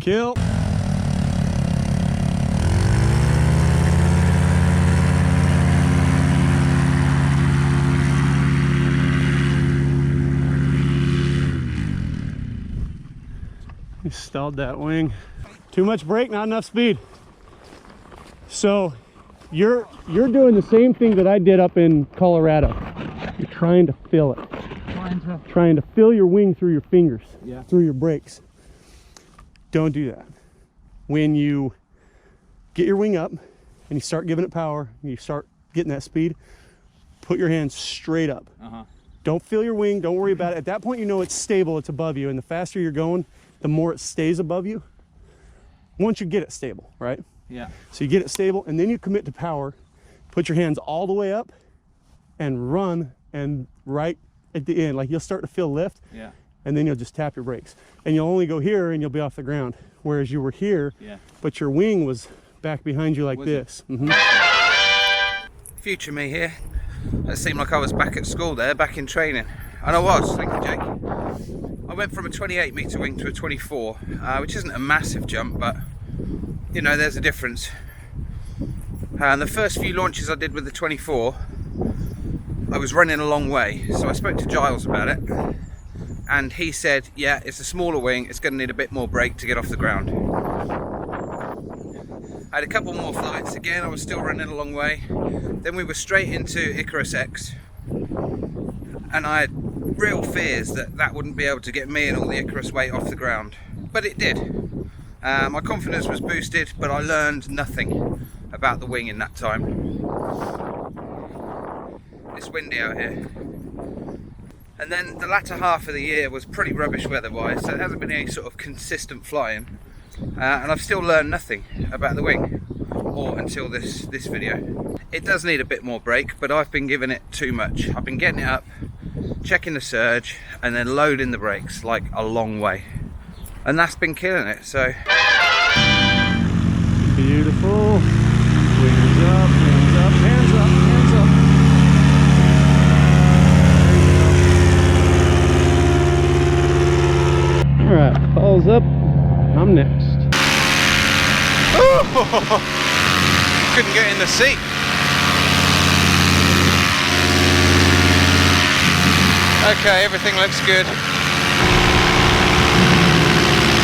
Kill. You stalled that wing. Too much brake, not enough speed. So you're doing the same thing that I did up in Colorado. You're trying to fill it. Trying to fill your wing through your fingers, through your brakes. Don't do that. When you get your wing up and you start giving it power, and you start getting that speed, put your hands straight up. Don't fill your wing, don't worry about it. At that point, you know it's stable, it's above you, and the faster you're going, the more it stays above you. Once you get it stable, right? Yeah. So you get it stable, and then you commit to power, put your hands all the way up, and run, and right at the end, like you'll start to feel lift, and then you'll just tap your brakes. And you'll only go here, and you'll be off the ground. Whereas you were here, but your wing was back behind you like this. Future me here. It seemed like I was back at school there, back in training. And I was, thank you, Jake. I went from a 28 metre wing to a 24, which isn't a massive jump, but you know, there's a difference. And the first few launches I did with the 24, I was running a long way, so I spoke to Giles about it, and he said, yeah, it's a smaller wing, it's going to need a bit more brake to get off the ground. I had a couple more flights, again I was still running a long way, then we were straight into Icarus X, and I had real fears that that wouldn't be able to get me and all the Icarus weight off the ground, but it did. My confidence was boosted, but I learned nothing about the wing in that time. It's windy out here. And then the latter half of the year was pretty rubbish weather-wise, so there hasn't been any sort of consistent flying. And I've still learned nothing about the wing, or until this video. It does need a bit more brake, but I've been giving it too much. I've been getting it up, checking the surge, and then loading the brakes like a long way. And that's been killing it, so. Beautiful. Wings up, hands up, hands up, hands up. Alright, balls up. I'm next. Oh, couldn't get in the seat. Okay, everything looks good.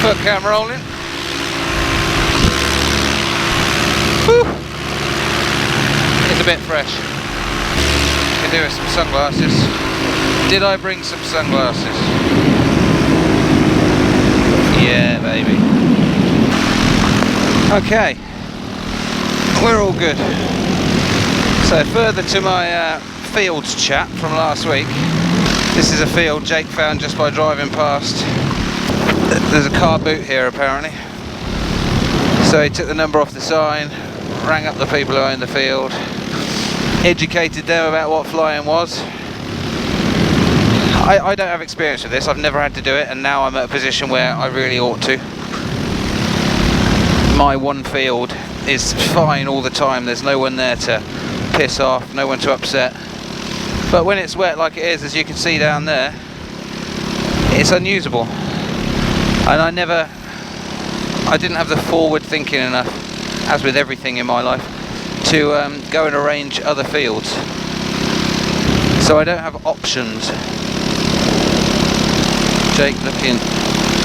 Foot cam rolling. Whew. It's a bit fresh. Can do with some sunglasses. Did I bring some sunglasses? Yeah, baby. Okay, we're all good. So further to my fields chat from last week. This is a field Jake found just by driving past. There's a car boot here apparently. So he took the number off the sign, rang up the people who owned the field, educated them about what flying was. I don't have experience with this, I've never had to do it, and now I'm at a position where I really ought to. My one field is fine all the time, there's no one there to piss off, no one to upset. But when it's wet like it is, as you can see down there, it's unusable. And I didn't have the forward thinking enough, as with everything in my life, to go and arrange other fields. So I don't have options. Jake looking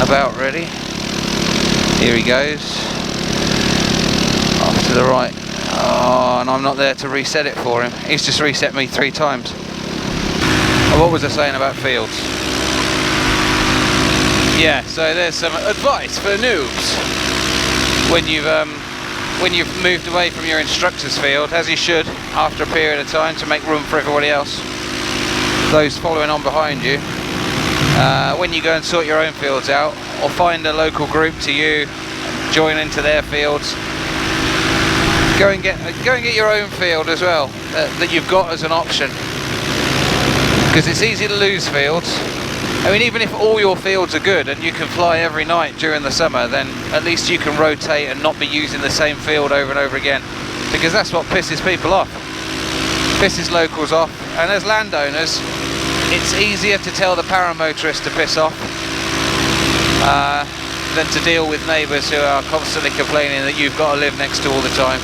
about ready. Here he goes. Off to the right. Oh, and I'm not there to reset it for him. He's just reset me 3 times. What was I saying about fields? Yeah, so there's some advice for noobs. When you've moved away from your instructor's field, as you should, after a period of time, to make room for everybody else, those following on behind you. When you go and sort your own fields out, or find a local group to you, join into their fields, go and get your own field as well, that you've got as an option. Because it's easy to lose fields. I mean, even if all your fields are good and you can fly every night during the summer, then at least you can rotate and not be using the same field over and over again. Because that's what pisses people off. Pisses locals off. And as landowners, it's easier to tell the paramotorist to piss off than to deal with neighbours who are constantly complaining that you've got to live next to all the time.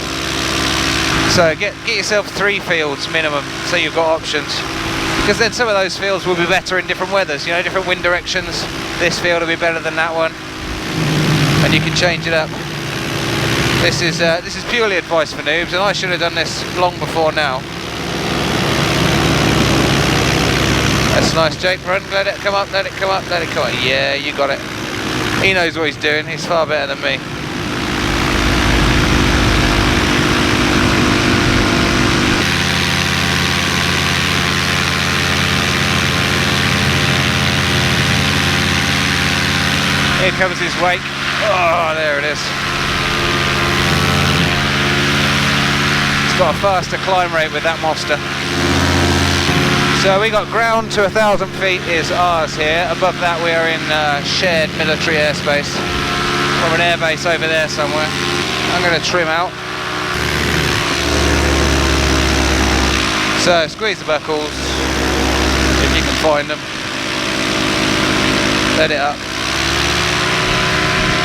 So get yourself 3 fields minimum, so you've got options. Because then some of those fields will be better in different weathers, you know, different wind directions. This field will be better than that one, and you can change it up. This is purely advice for noobs, and I should have done this long before now. That's nice, Jake. Run, let it come up, let it come up, let it come up. Yeah, you got it. He knows what he's doing. He's far better than me. Here comes his wake. Oh, there it is. It's got a faster climb rate with that monster. So we got ground to 1,000 feet is ours here. Above that we are in shared military airspace from an airbase over there somewhere. I'm going to trim out. So squeeze the buckles if you can find them. Let it up.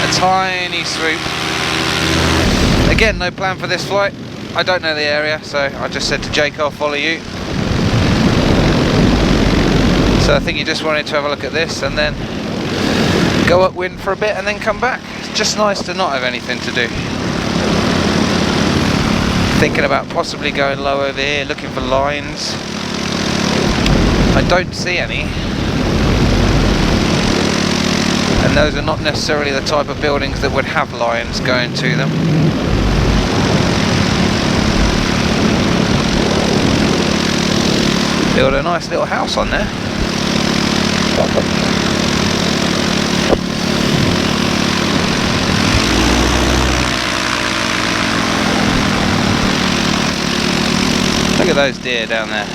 A tiny swoop. Again, no plan for this flight. I don't know the area, so I just said to Jake, I'll follow you. So I think he just wanted to have a look at this and then go upwind for a bit and then come back. It's just nice to not have anything to do. Thinking about possibly going low over here, looking for lines. I don't see any. And those are not necessarily the type of buildings that would have lines going to them. Build a nice little house on there. Look at those deer down there.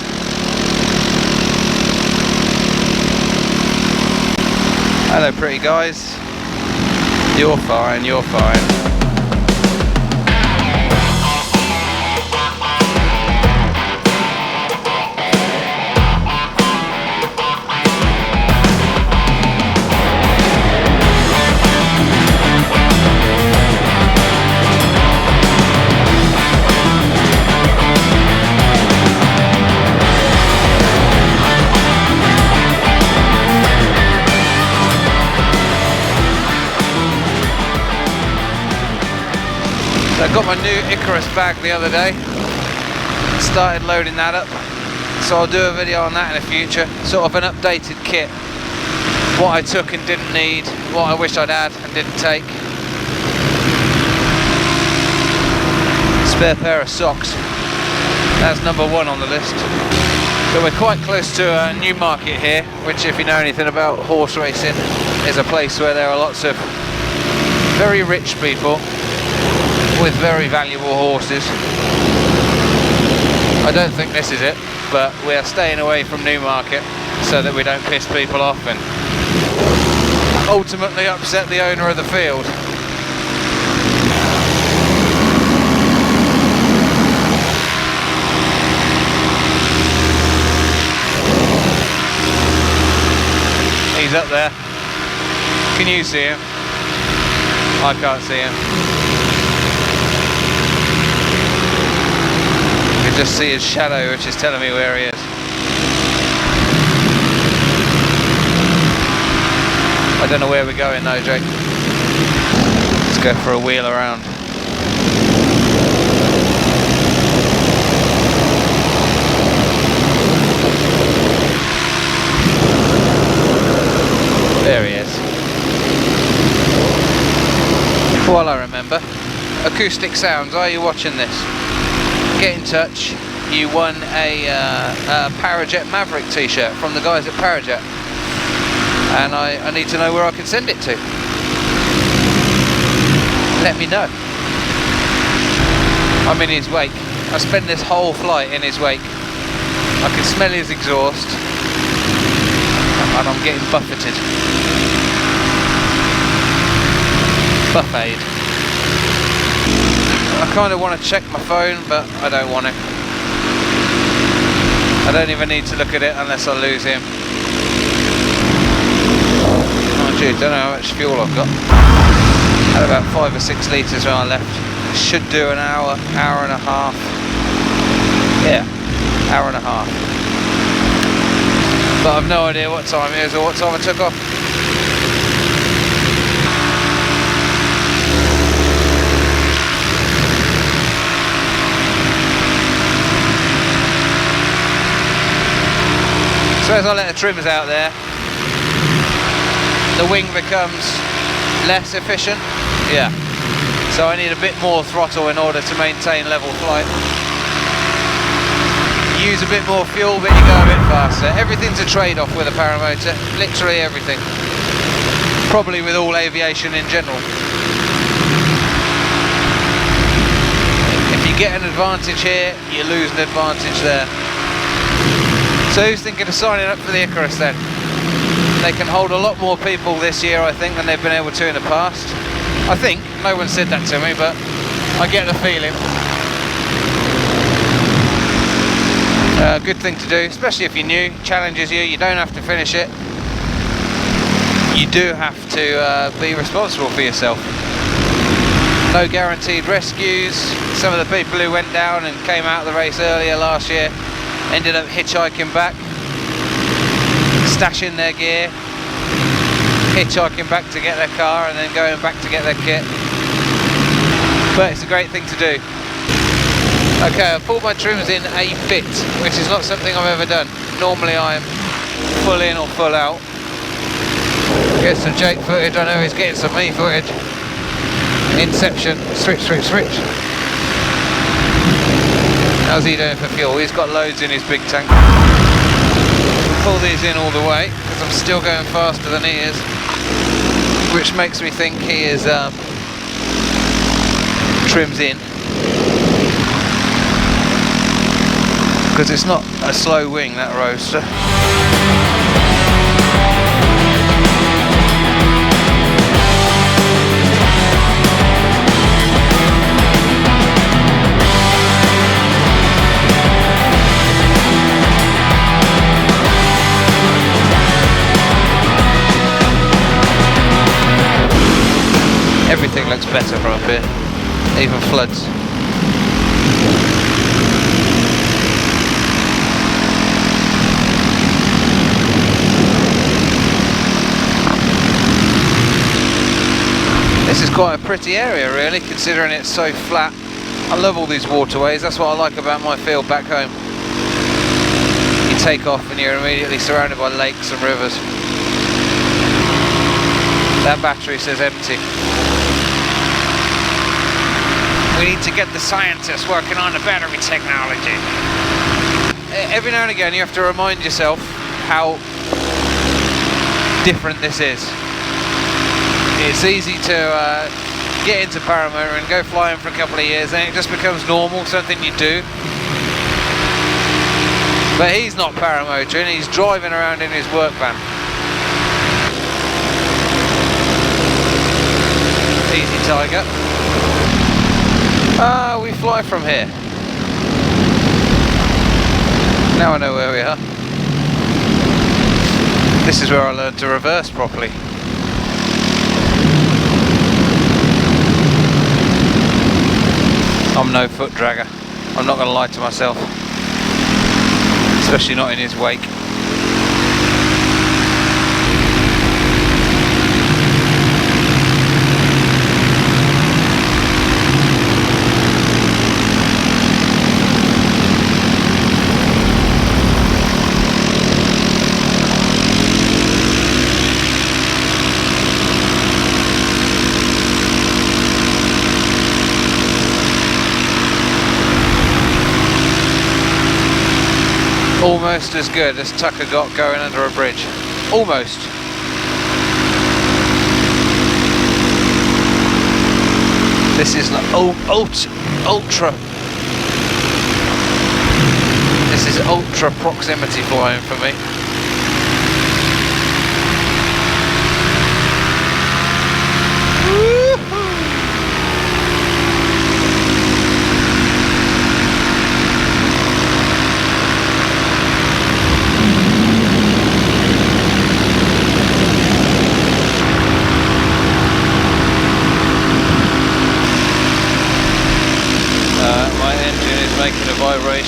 Hello pretty guys. You're fine, you're fine. So I got my new Icarus bag the other day, started loading that up, so I'll do a video on that in the future, sort of an updated kit, what I took and didn't need, what I wish I'd had and didn't take. Spare pair of socks, that's number 1 on the list. So we're quite close to a Newmarket here, which if you know anything about horse racing, is a place where there are lots of very rich people with very valuable horses. I don't think this is it, but we are staying away from Newmarket so that we don't piss people off and ultimately upset the owner of the field. He's up there. Can you see him? I can't see him. Just see his shadow, which is telling me where he is. I don't know where we're going though, Jake. Let's go for a wheel around. There he is. While I remember, Acoustic Sounds, are you watching this? Get in touch. You won a Parajet Maverick t-shirt from the guys at Parajet, and I need to know where I can send it to. Let me know. I'm in his wake. I spent this whole flight in his wake. I can smell his exhaust and I'm getting buffeted. Buffeted. I kind of want to check my phone, but I don't want to. I don't even need to look at it unless I lose him. altitude. Don't know how much fuel I've got. Had about 5 or 6 litres when I left. Should do an hour, hour and a half. Yeah, hour and a half. But I've no idea what time it is or what time I took off. So as I let the trims out there, the wing becomes less efficient. Yeah. So I need a bit more throttle in order to maintain level flight. Use a bit more fuel, but you go a bit faster. Everything's a trade-off with a paramotor. Literally everything. Probably with all aviation in general. If you get an advantage here, you lose an advantage there. So who's thinking of signing up for the Icarus then? They can hold a lot more people this year, I think, than they've been able to in the past. I think, no one said that to me, but I get the feeling. Good thing to do, especially if you're new, challenges you, you don't have to finish it. You do have to be responsible for yourself. No guaranteed rescues. Some of the people who went down and came out of the race earlier last year ended up hitchhiking back, stashing their gear, hitchhiking back to get their car and then going back to get their kit. But it's a great thing to do. Okay, I've pulled my trims in a bit, which is not something I've ever done. Normally I'm full in or full out. Get some Jake footage, I know he's getting some me footage. Inception, switch, switch, switch. How's he doing for fuel? He's got loads in his big tank. Pull these in all the way, because I'm still going faster than he is. Which makes me think he is trims in. Because it's not a slow wing, that roadster. Everything looks better from up here, even floods. This is quite a pretty area really, considering it's so flat. I love all these waterways, that's what I like about my field back home. You take off and you're immediately surrounded by lakes and rivers. That battery says empty. We need to get the scientists working on the battery technology. Every now and again you have to remind yourself how different this is. It's easy to get into paramotor and go flying for a couple of years and it just becomes normal, something you do. But he's not paramotoring, he's driving around in his work van. Easy tiger. Ah, we fly from here. Now I know where we are. This is where I learned to reverse properly. I'm no foot dragger. I'm not going to lie to myself. Especially not in his wake. Almost as good as Tucker got going under a bridge. Almost. This is an ultra. This is ultra proximity flying for me.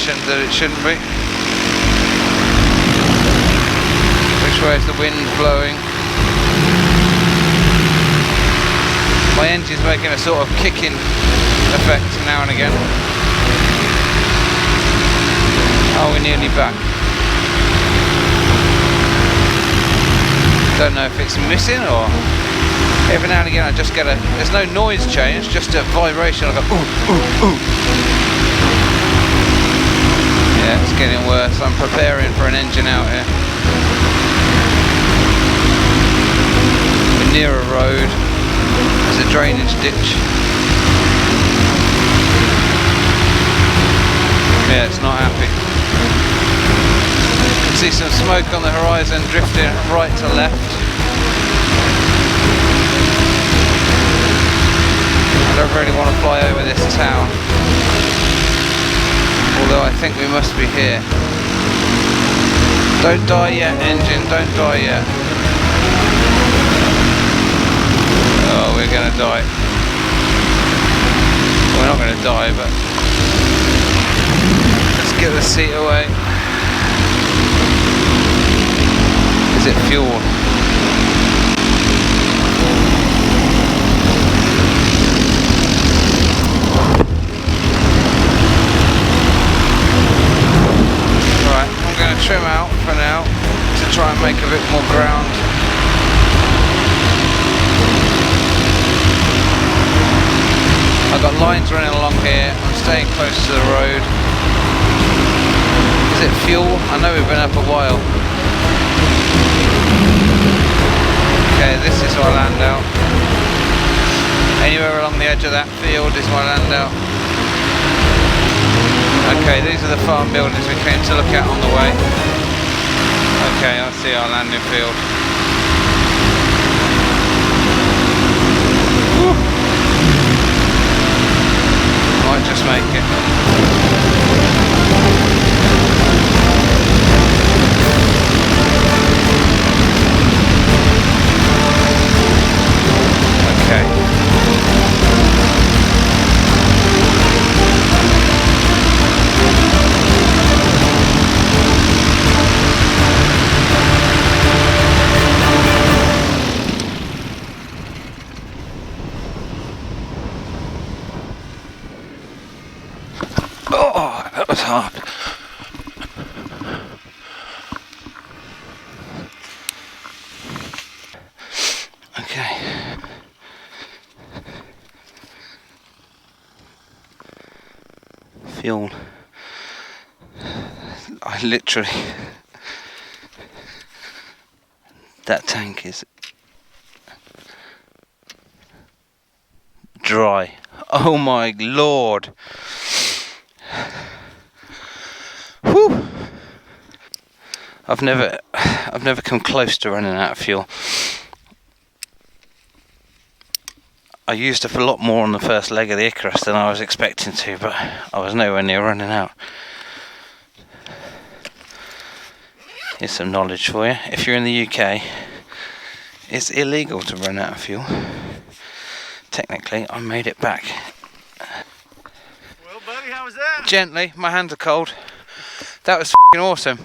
positioned that it shouldn't be. Which way is the wind blowing? My engine's making a sort of kicking effect now and again. Oh, we're nearly back. Don't know if it's missing or every now and again I just get a, there's no noise change, just a vibration. I go ooh, ooh, ooh. Yeah, it's getting worse. I'm preparing for an engine out here. We're near a road. There's a drainage ditch. Yeah, it's not happy. You can see some smoke on the horizon drifting right to left. I don't really want to fly over this town, although I think we must be here. Don't die yet, engine, don't die yet. Oh, we're going to die. We're not going to die, but let's get the seat away. Is it fuel? Right, I'm going to trim out for now to try and make a bit more ground. I've got lines running along here. I'm staying close to the road. Is it fuel? I know we've been up a while. Okay, this is my land out. Anywhere along the edge of that field is my land out. Okay, these are the farm buildings we came to look at on the way. Okay, I see our landing field. Woo. Might just make it. Oh, that was hard. Okay. Fuel. I literally... that tank is dry. Oh my lord. Whew. I've never come close to running out of fuel. I used up a lot more on the first leg of the Icarus than I was expecting to, but I was nowhere near running out. Here's some knowledge for you. If you're in the UK, it's illegal to run out of fuel. Technically, I made it back. Well, buddy, how was that? Gently, my hands are cold. That was f***ing awesome.